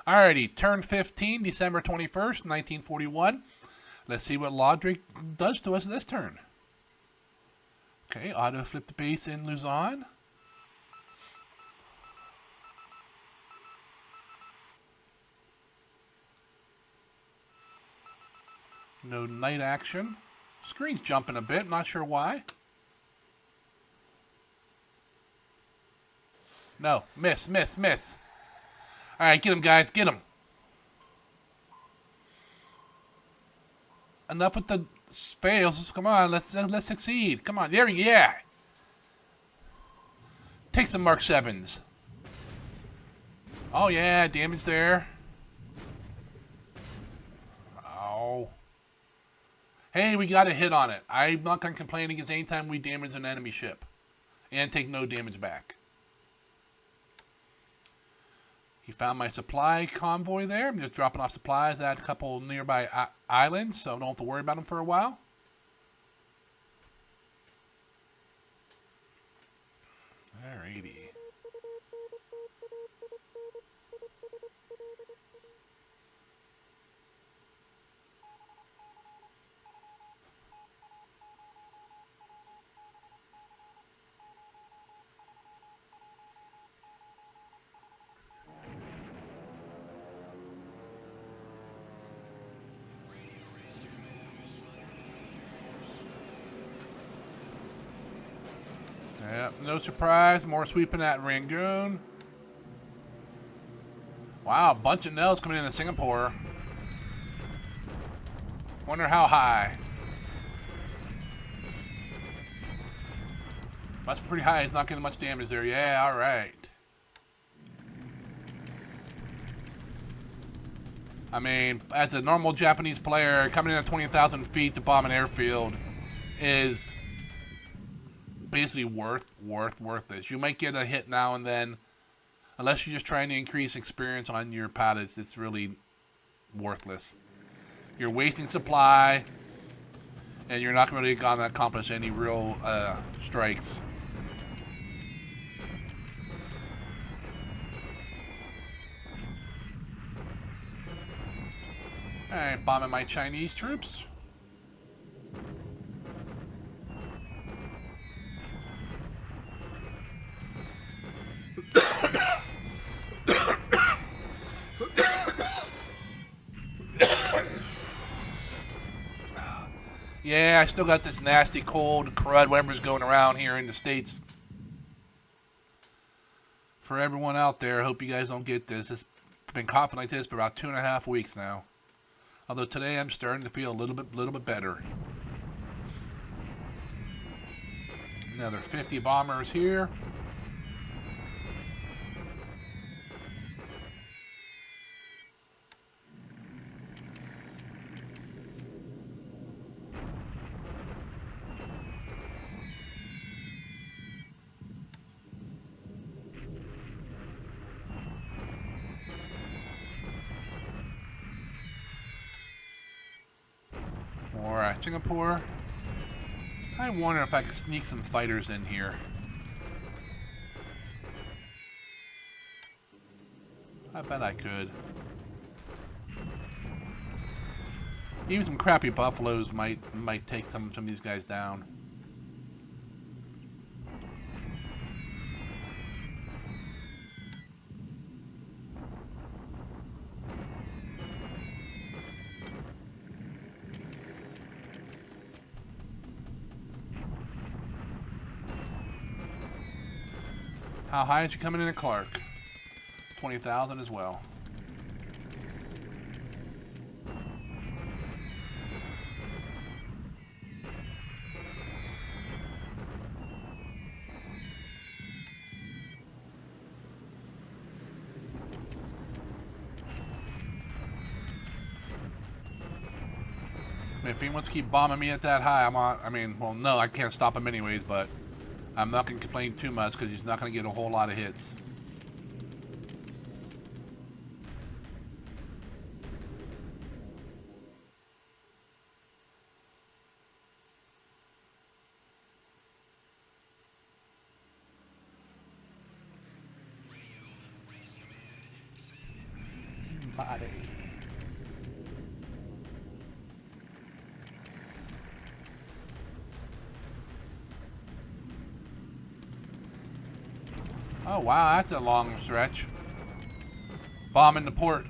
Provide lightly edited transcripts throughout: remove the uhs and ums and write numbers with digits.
Alrighty, turn 15, December 21st, 1941. Let's see what Lodrik does to us this turn. Okay, auto flip the base in Luzon. No night action. Screen's jumping a bit, not sure why. No, miss. Alright, get him, guys, get him. Enough with the fails. Come on, let's succeed. Come on, there, yeah. Take some Mark 7s. Oh yeah, damage there. Oh. Hey, we got a hit on it. I'm not gonna complain against any time we damage an enemy ship, and take no damage back. He found my supply convoy there. I'm just dropping off supplies at a couple nearby islands, so I don't have to worry about them for a while. Alrighty. Yep, no surprise. More sweeping at Rangoon. Wow, a bunch of Nels coming into Singapore. Wonder how high. Must be pretty high. He's not getting much damage there. Yeah, alright. I mean, as a normal Japanese player, coming in at 20,000 feet to bomb an airfield is basically worthless. You might get a hit now and then, unless you're just trying to increase experience on your pilots. It's really worthless. You're wasting supply, and you're not really going to accomplish any real strikes. Alright, bombing my Chinese troops. Yeah, I still got this nasty cold crud, whatever's going around here in the States. For everyone out there, I hope you guys don't get this. It's been coughing like this for about 2.5 weeks now. Although today I'm starting to feel a little bit better. Another 50 bombers here. More Singapore. I wonder if I could sneak some fighters in here. I bet I could. Even some crappy buffaloes might take some of these guys down. How high is he coming in at Clark? 20,000 as well. If he wants to keep bombing me at that high, I'm on. I mean, well, no, I can't stop him anyways, but I'm not going to complain too much because he's not going to get a whole lot of hits. out of here. Oh, wow, that's a long stretch. Bombing the port.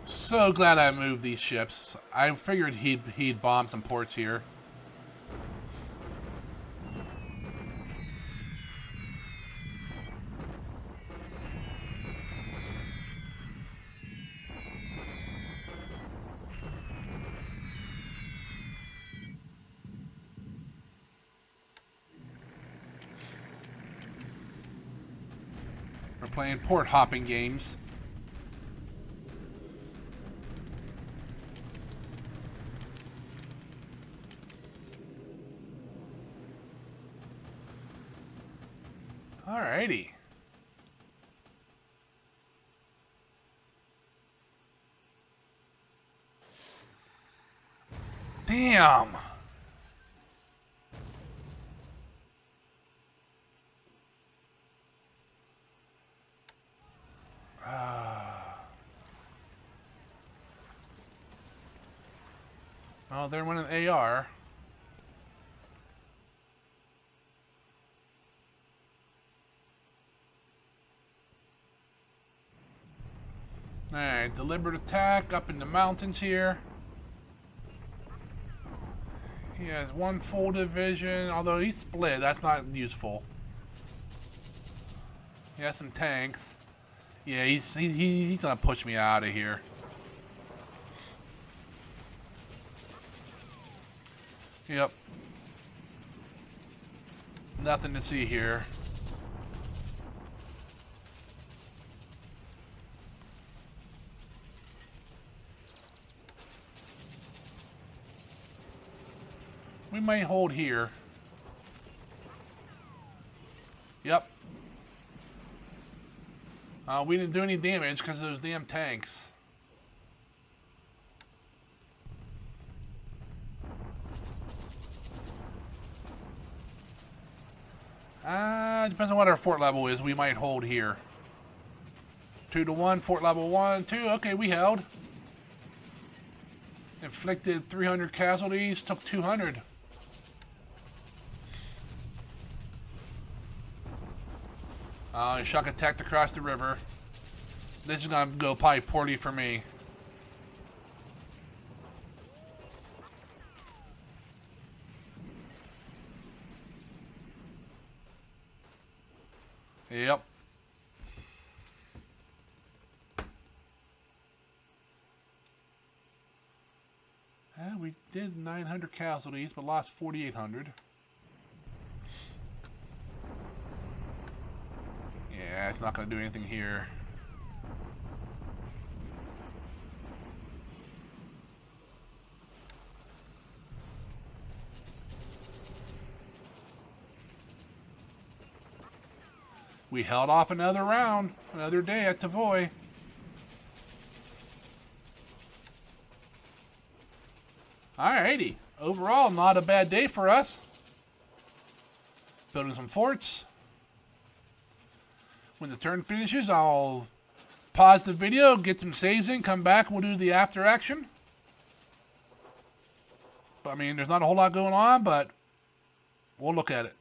So glad I moved these ships. I figured he'd bomb some ports here. We're playing port hopping games. Alrighty. Damn. Oh, they're winning AR. Alright, deliberate attack up in the mountains here. He has one full division, although he's split, that's not useful. He has some tanks. Yeah, he's gonna push me out of here. Yep. Nothing to see here. We might hold here. Yep. We didn't do any damage because of those damn tanks. Depends on what our fort level is. We might hold here. 2-1, fort level 1, 2. Okay, we held. Inflicted 300 casualties, took 200. Shock attacked across the river. This is gonna go probably poorly for me. Yep. We did 900 casualties, but lost 4,800. Yeah, it's not going to do anything here. We held off another round, another day at Tavoy. Alrighty. Overall, not a bad day for us. Building some forts. When the turn finishes, I'll pause the video, get some saves in, come back, we'll do the after action. But, I mean, there's not a whole lot going on, but we'll look at it.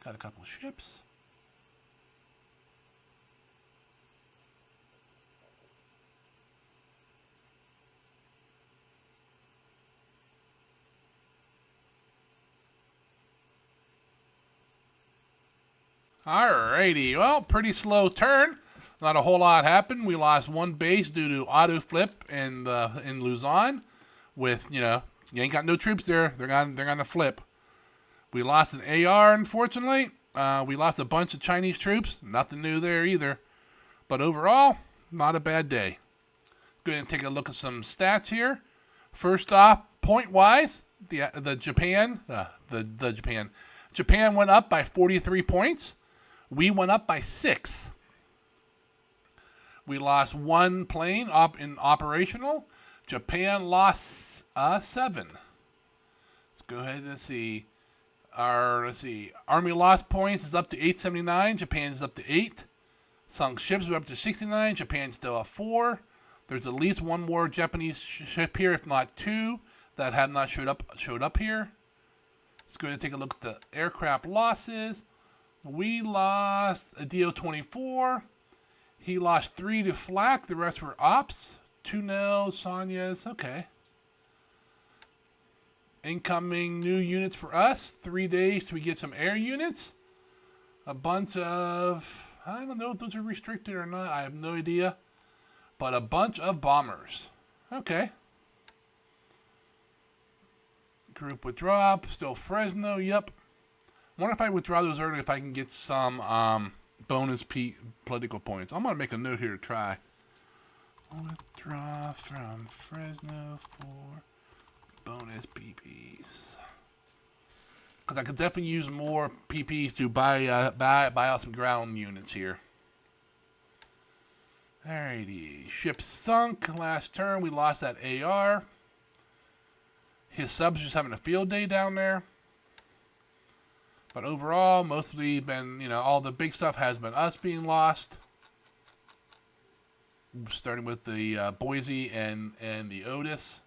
Got a couple ships. Alrighty, well, pretty slow turn. Not a whole lot happened. We lost one base due to autoflip in Luzon. With, you ain't got no troops there. They're gonna flip. We lost an AR, unfortunately. We lost a bunch of Chinese troops. Nothing new there either. But overall, not a bad day. Go ahead and take a look at some stats here. First off, point-wise, the Japan, the Japan. Japan went up by 43 points. We went up by 6. We lost 1 plane in operational. Japan lost 7. Let's go ahead and see. Let's see. Army lost points is up to 879. Japan is up to 8. Sunk ships are up to 69. Japan's still at 4. There's at least 1 more Japanese ship here, if not 2, that have not showed up here. Let's go ahead and take a look at the aircraft losses. We lost a DO-24. He lost 3 to flak. The rest were ops. 2 nils, Sonyas. Okay. Incoming new units for us. 3 days till we get some air units. A bunch of... I don't know if those are restricted or not. I have no idea. But a bunch of bombers. Okay. Group withdraw. Still Fresno. Yep. I wonder if I withdraw those early, if I can get some bonus political points. I'm going to make a note here to try. Withdraw from Fresno for bonus PPs. Because I could definitely use more PPs to buy out some ground units here. Alrighty. Ship sunk last turn. We lost that AR. His subs just having a field day down there. But overall, mostly been, all the big stuff has been us being lost. Starting with the Boise and the Otis.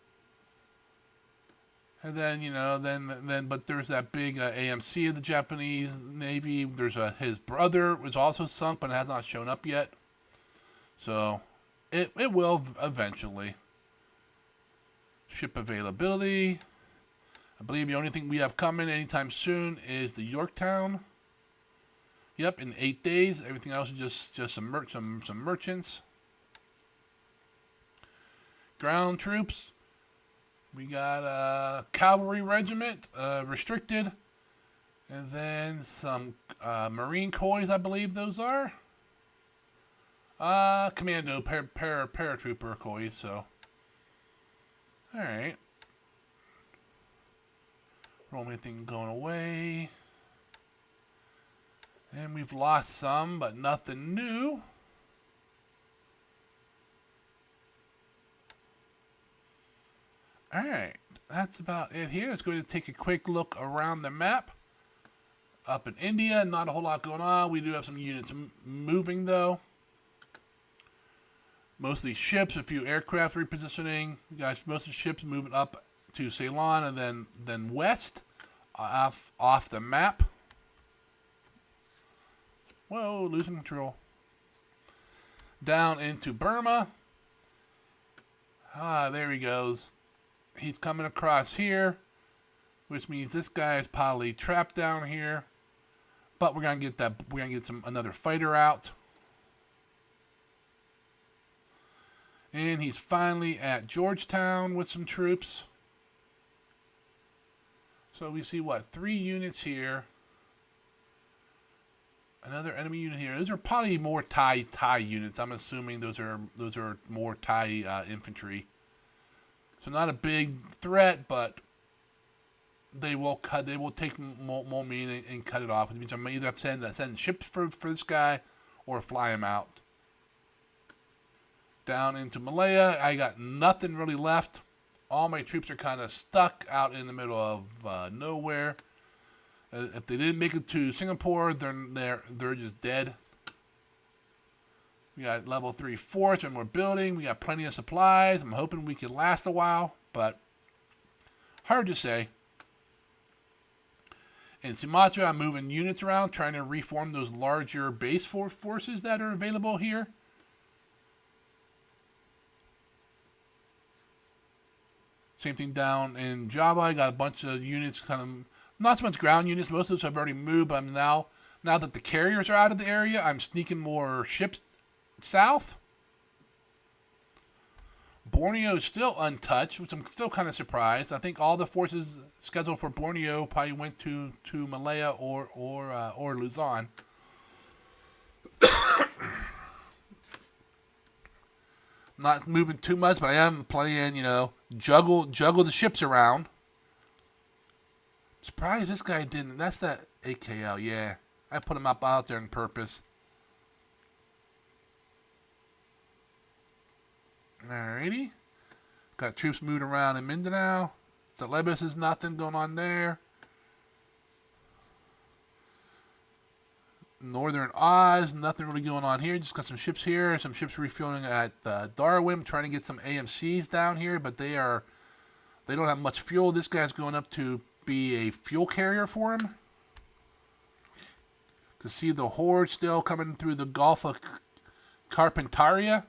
And then, but there's that big AMC of the Japanese Navy. There's his brother was also sunk, but has not shown up yet. So, it will eventually. Ship availability. I believe the only thing we have coming anytime soon is the Yorktown. Yep, in 8 days. Everything else is just some merchants. Ground troops. We got a cavalry regiment, restricted. And then some Marine Coys, I believe those are. Commando, paratrooper Coys, so. Alright. Roll anything going away. And we've lost some, but nothing new. Alright, that's about it here. Let's go to take a quick look around the map. Up in India, not a whole lot going on. We do have some units moving, though. Mostly ships, a few aircraft repositioning. We got most of the ships moving up to Ceylon and then west off the map. Whoa, losing control. Down into Burma. There he goes. He's coming across here, which means this guy is probably trapped down here. But we're gonna get another fighter out. And he's finally at Georgetown with some troops. So we see, 3 units here. Another enemy unit here. Those are probably more Thai units. I'm assuming those are more Thai infantry. So not a big threat, but they will take more mean and cut it off. It means I may either have to send ships for this guy or fly him out. Down into Malaya, I got nothing really left. All my troops are kind of stuck out in the middle of nowhere. If they didn't make it to Singapore, they're just dead. We got level 3 forts and we're building. We got plenty of supplies. I'm hoping we can last a while, but hard to say. In Sumatra, I'm moving units around, trying to reform those larger base forces that are available here. Same thing down in Java. I got a bunch of units, kind of not so much ground units. Most of those have already moved. But now that the carriers are out of the area, I'm sneaking more ships south. Borneo is still untouched, which I'm still kind of surprised. I think all the forces scheduled for Borneo probably went to Malaya or Luzon. Not moving too much, but I am playing, juggle the ships around. Surprised this guy didn't. That's that AKL, yeah. I put him up out there on purpose. Alrighty. Got troops moving around in Mindanao. Celebes is nothing going on there. Northern Oz, nothing really going on here. Just got some ships here. Some ships refueling at Darwin. Trying to get some AMCs down here, but they don't have much fuel. This guy's going up to be a fuel carrier for him. To see the horde still coming through the Gulf of Carpentaria.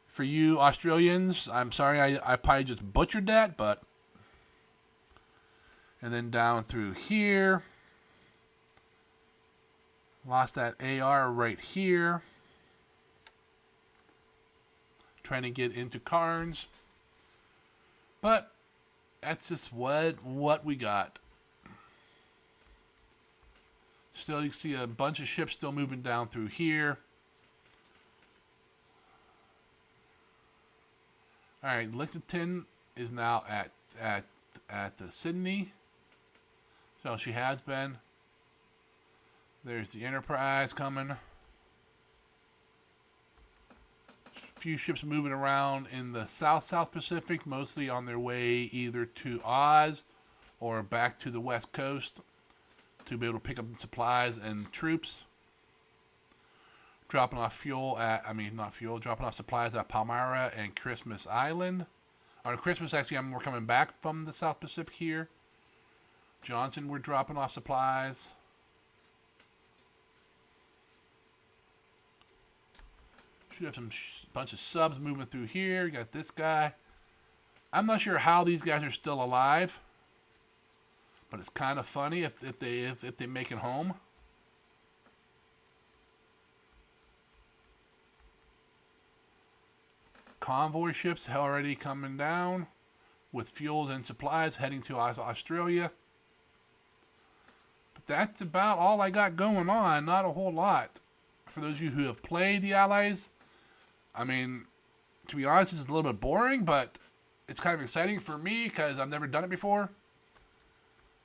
For you Australians, I'm sorry I probably just butchered that, but... And then down through here. Lost that AR right here. Trying to get into Cairns. But that's just what we got. Still, you can see a bunch of ships still moving down through here. All right, Lexington is now at the Sydney. So she has been. There's the Enterprise coming. A few ships moving around in the South Pacific, mostly on their way either to Oz or back to the West Coast to be able to pick up supplies and troops. Dropping off dropping off supplies at Palmyra and Christmas Island. On Christmas, actually, we're coming back from the South Pacific here. Johnson, we're dropping off supplies. Should have some bunch of subs moving through here. You got this guy. I'm not sure how these guys are still alive, but it's kind of funny if they make it home. Convoy ships already coming down with fuels and supplies heading to Australia. But that's about all I got going on. Not a whole lot. For those of you who have played the Allies, I mean, to be honest, it's a little bit boring, but it's kind of exciting for me because I've never done it before.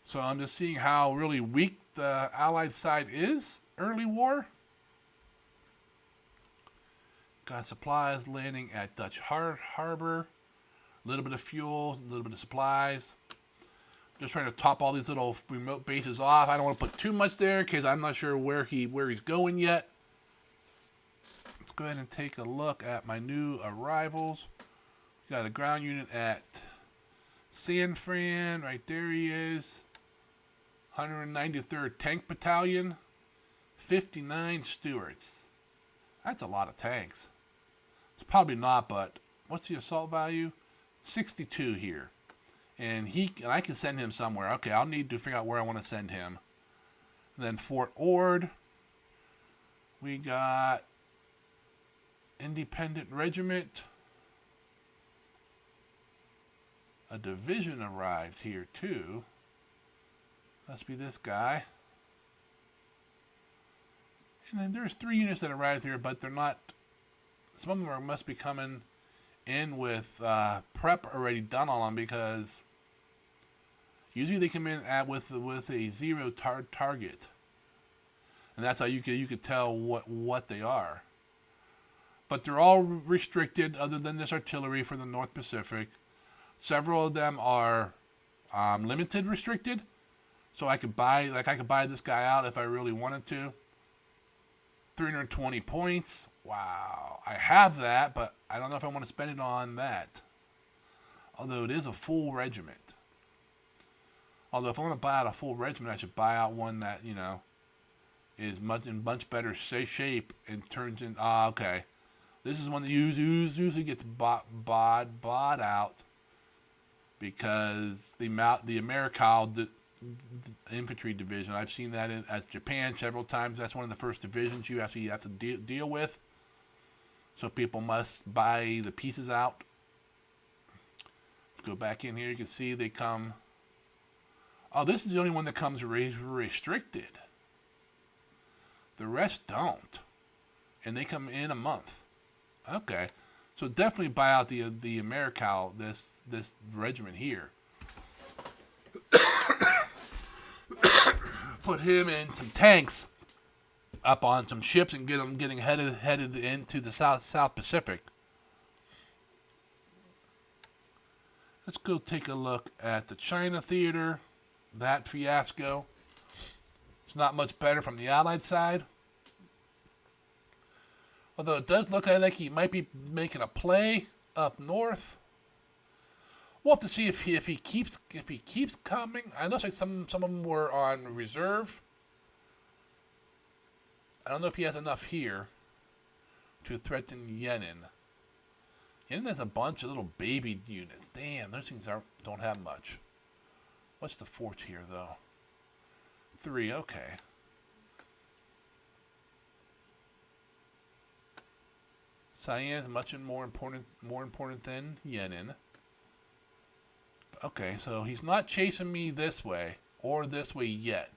So I'm just seeing how really weak the Allied side is early war. Got supplies landing at Dutch Harbor. A little bit of fuel, a little bit of supplies. Just trying to top all these little remote bases off. I don't want to put too much there because I'm not sure where he's going yet. Let's go ahead and take a look at my new arrivals. Got a ground unit at San Fran. Right there he is. 193rd Tank Battalion. 59 Stuarts. That's a lot of tanks. It's probably not, but what's the assault value? 62 here. And I can send him somewhere. Okay, I'll need to figure out where I want to send him. And then Fort Ord. We got Independent Regiment. A division arrives here too. Must be this guy. And then there's 3 units that arrived here, but they're not. Some of them must be coming in with prep already done on them because usually they come in with a 0 target, and that's how you could tell what they are. But they're all restricted, other than this artillery for the North Pacific. Several of them are limited restricted, so I could buy this guy out if I really wanted to. 320 points. Wow. I have that, but I don't know if I want to spend it on that. Although it is a full regiment. Although if I want to buy out a full regiment, I should buy out one that, is in much better shape and turns in... okay. This is one that usually gets bought out because the Americal infantry division. I've seen that as Japan several times. That's one of the first divisions you actually have to deal with. So people must buy the pieces out. Let's go back in here. You can see they come. Oh, this is the only one that comes restricted. The rest don't, and they come in a month. Okay, so definitely buy out the Americal this regiment here. put him in some tanks up on some ships and get him getting headed into the South Pacific. Let's go take a look at the China theater. That fiasco. It's not much better from the Allied side. Although it does look like he might be making a play up north. We'll have to see if he keeps coming. I know like some of them were on reserve. I don't know if he has enough here to threaten Yenin. Yenin has a bunch of little baby units. Damn, those things don't have much. What's the fort here, though? 3, okay. Cyan is much more important than Yenin. Okay, so he's not chasing me this way or this way yet.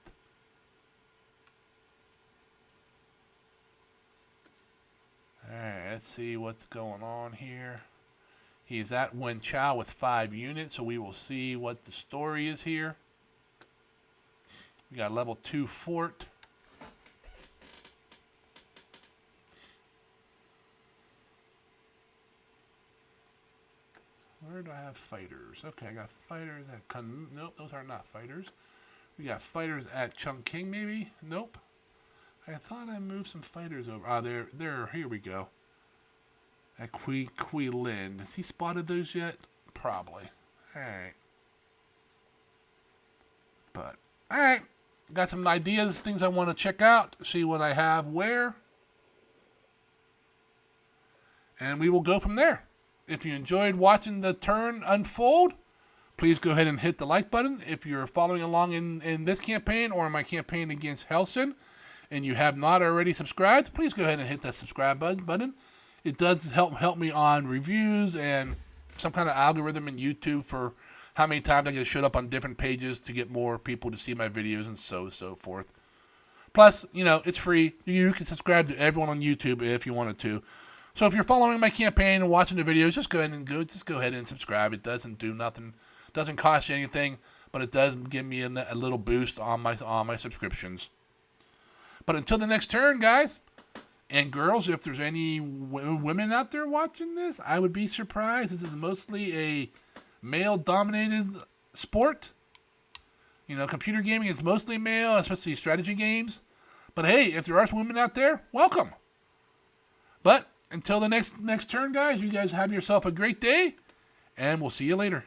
Alright, let's see what's going on here. He's at Wen Chao with 5 units, so we will see what the story is here. We got level 2 fort. Where do I have fighters? Okay, I got fighters at nope, those are not fighters. We got fighters at Chongqing, maybe? Nope. I thought I moved some fighters over. Ah, there. Here we go. At Kui Lin. Has he spotted those yet? Probably. Alright. But, alright. Got some ideas, things I want to check out. See what I have where. And we will go from there. If you enjoyed watching the turn unfold, please go ahead and hit the like button. If you're following along in this campaign or in my campaign against Helsin, and you have not already subscribed, please go ahead and hit that subscribe button. It does help me on reviews and some kind of algorithm in YouTube for how many times I get showed up on different pages to get more people to see my videos and so forth. Plus, it's free. You can subscribe to everyone on YouTube if you wanted to. So if you're following my campaign and watching the videos, just go ahead and subscribe. It doesn't do nothing, doesn't cost you anything, but it does give me a little boost on my subscriptions. But until the next turn, guys and girls, if there's any women out there watching this, I would be surprised. This is mostly a male-dominated sport. Computer gaming is mostly male, especially strategy games. But hey, if there are some women out there, welcome. But until the next turn, guys, you guys have yourself a great day, and we'll see you later.